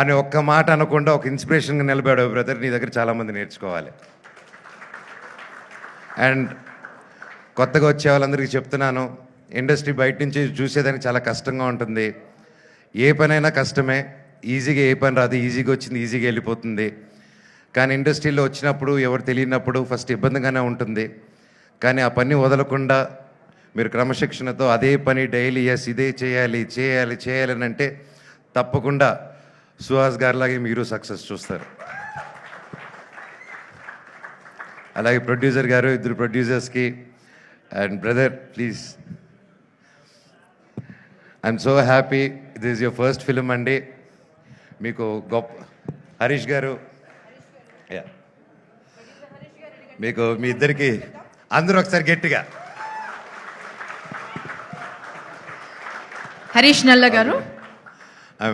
అని ఒక్క మాట అనకుండా ఒక ఇన్స్పిరేషన్గా నిలబడావు బ్రదర్. నీ దగ్గర చాలామంది నేర్చుకోవాలి. అండ్ కొత్తగా వచ్చే వాళ్ళందరికీ చెప్తున్నాను, ఇండస్ట్రీ బయట నుంచి చూసేదానికి చాలా కష్టంగా ఉంటుంది. ఏ పనైనా కష్టమే, ఈజీగా ఏ పని రాదు, ఈజీగా వచ్చింది ఈజీగా వెళ్ళిపోతుంది. కానీ ఇండస్ట్రీలో వచ్చినప్పుడు ఎవరు తెలియనప్పుడు ఫస్ట్ ఇబ్బందిగానే ఉంటుంది. కానీ ఆ పని వదలకుండా మీరు క్రమశిక్షణతో అదే పని డైలీ ఇదే చేయాలి చేయాలి చేయాలని అంటే తప్పకుండా సుహాస్ గారిలాగే మీరు సక్సెస్ చూస్తారు. అలాగే ప్రొడ్యూసర్ గారు, ఇద్దరు ప్రొడ్యూసర్స్కి and brother please, I'm so happy. This is your first film అండి. మీకు గొప్ప హరీష్ గారు, మీకు మీ ఇద్దరికి అందరూ ఒకసారి గట్టిగా హరీష్ నల్ల గారు.